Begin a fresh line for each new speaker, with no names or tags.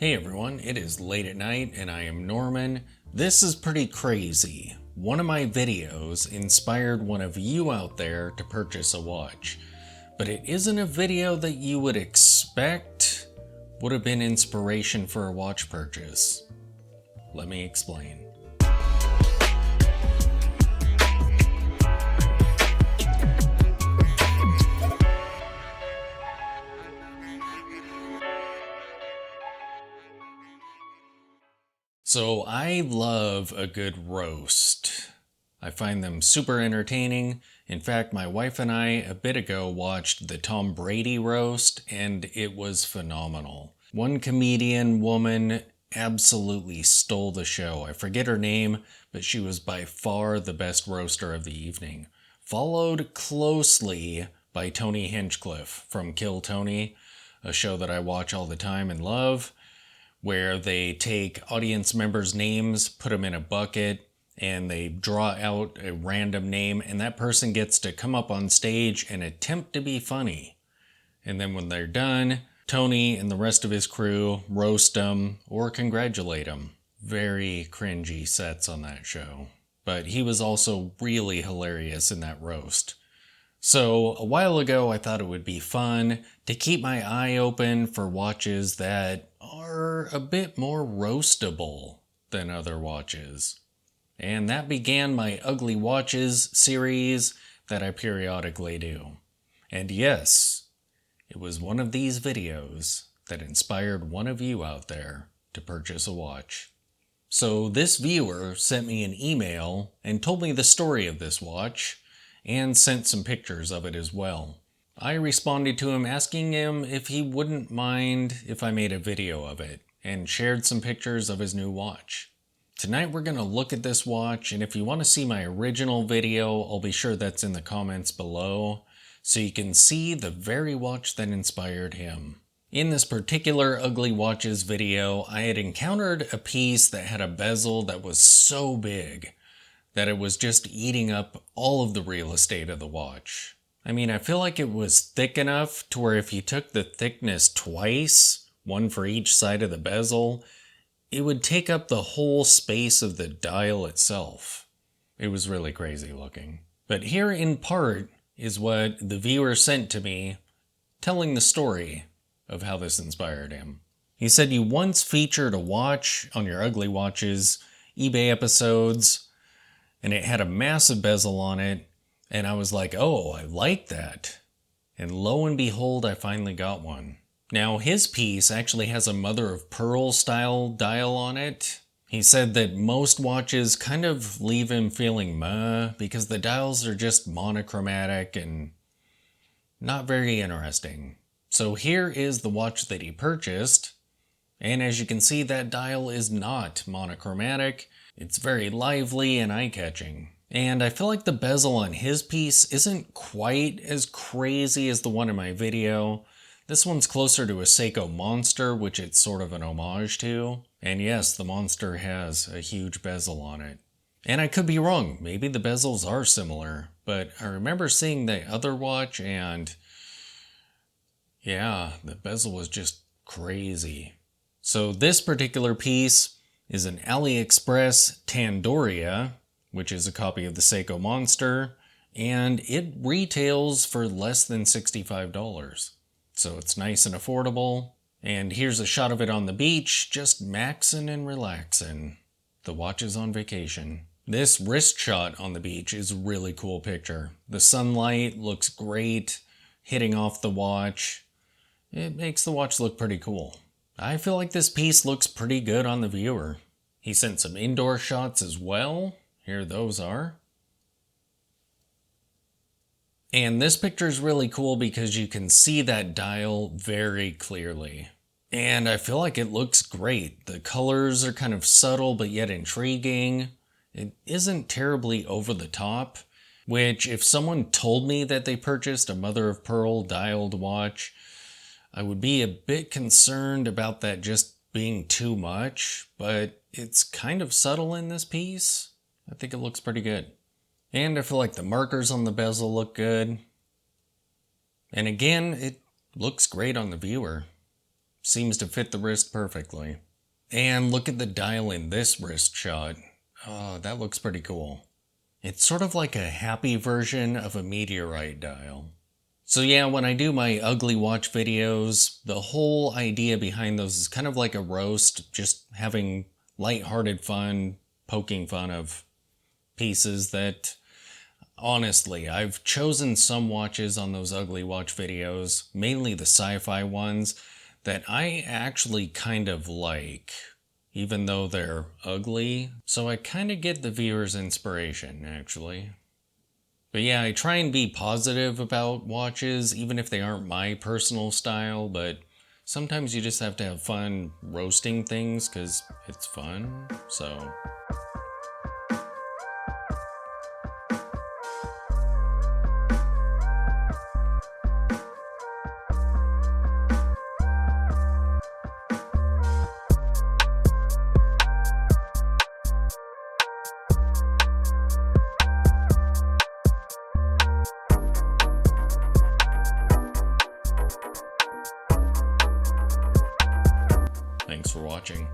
Hey everyone, it is late at night and I am Norman. This is pretty crazy. One of my videos inspired one of you out there to purchase a watch, but it isn't a video that you would expect would have been inspiration for a watch purchase. Let me explain. So I love a good roast. I find them super entertaining. In fact, my wife and I a bit ago watched the Tom Brady roast and it was phenomenal. One comedian woman absolutely stole the show. I forget her name, but she was by far the best roaster of the evening. Followed closely by Tony Hinchcliffe from Kill Tony, a show that I watch all the time and love, where they take audience members' names, put them in a bucket, and they draw out a random name, and that person gets to come up on stage and attempt to be funny. And then when they're done, Tony and the rest of his crew roast them or congratulate them. Very cringy sets on that show. But he was also really hilarious in that roast. So a while ago, I thought it would be fun to keep my eye open for watches that are a bit more roastable than other watches. And that began my Ugly Watches series that I periodically do. And yes, it was one of these videos that inspired one of you out there to purchase a watch. So this viewer sent me an email and told me the story of this watch, and sent some pictures of it as well. I responded to him asking him if he wouldn't mind if I made a video of it, and shared some pictures of his new watch. Tonight we're going to look at this watch, and if you want to see my original video, I'll be sure that's in the comments below, so you can see the very watch that inspired him. In this particular Ugly Watches video, I had encountered a piece that had a bezel that was so big that it was just eating up all of the real estate of the watch. I mean, I feel like it was thick enough to where if you took the thickness twice, one for each side of the bezel, it would take up the whole space of the dial itself. It was really crazy looking. But here in part is what the viewer sent to me, telling the story of how this inspired him. He said, "You once featured a watch on your Ugly Watches eBay episodes, and it had a massive bezel on it, and I was like, oh, I like that. And lo and behold, I finally got one." Now, his piece actually has a mother of pearl style dial on it. He said that most watches kind of leave him feeling meh because the dials are just monochromatic and not very interesting. So here is the watch that he purchased, and as you can see, that dial is not monochromatic. It's very lively and eye-catching. And I feel like the bezel on his piece isn't quite as crazy as the one in my video. This one's closer to a Seiko Monster, which it's sort of an homage to. And yes, the Monster has a huge bezel on it. And I could be wrong, maybe the bezels are similar, but I remember seeing the other watch and yeah, the bezel was just crazy. So this particular piece is an AliExpress Tandoria, which is a copy of the Seiko Monster, and it retails for less than $65. So it's nice and affordable. And here's a shot of it on the beach, just maxing and relaxing. The watch is on vacation. This wrist shot on the beach is a really cool picture. The sunlight looks great, hitting off the watch. It makes the watch look pretty cool. I feel like this piece looks pretty good on the viewer. He sent some indoor shots as well. Here those are. And this picture is really cool because you can see that dial very clearly. And I feel like it looks great. The colors are kind of subtle but yet intriguing. It isn't terribly over the top, which if someone told me that they purchased a mother of pearl dialed watch, I would be a bit concerned about that just being too much, but it's kind of subtle in this piece. I think it looks pretty good. And I feel like the markers on the bezel look good. And again, it looks great on the viewer. seems to fit the wrist perfectly. And look at the dial in this wrist shot. Oh, that looks pretty cool. It's sort of like a happy version of a meteorite dial. So yeah, when I do my ugly watch videos, the whole idea behind those is kind of like a roast, just having lighthearted fun, poking fun of pieces that, honestly, I've chosen some watches on those ugly watch videos, mainly the sci-fi ones, that I actually kind of like, even though they're ugly. So I kind of get the viewer's inspiration, actually. But yeah, I try and be positive about watches, even if they aren't my personal style, but sometimes you just have to have fun roasting things because it's fun, so... Thanks for watching.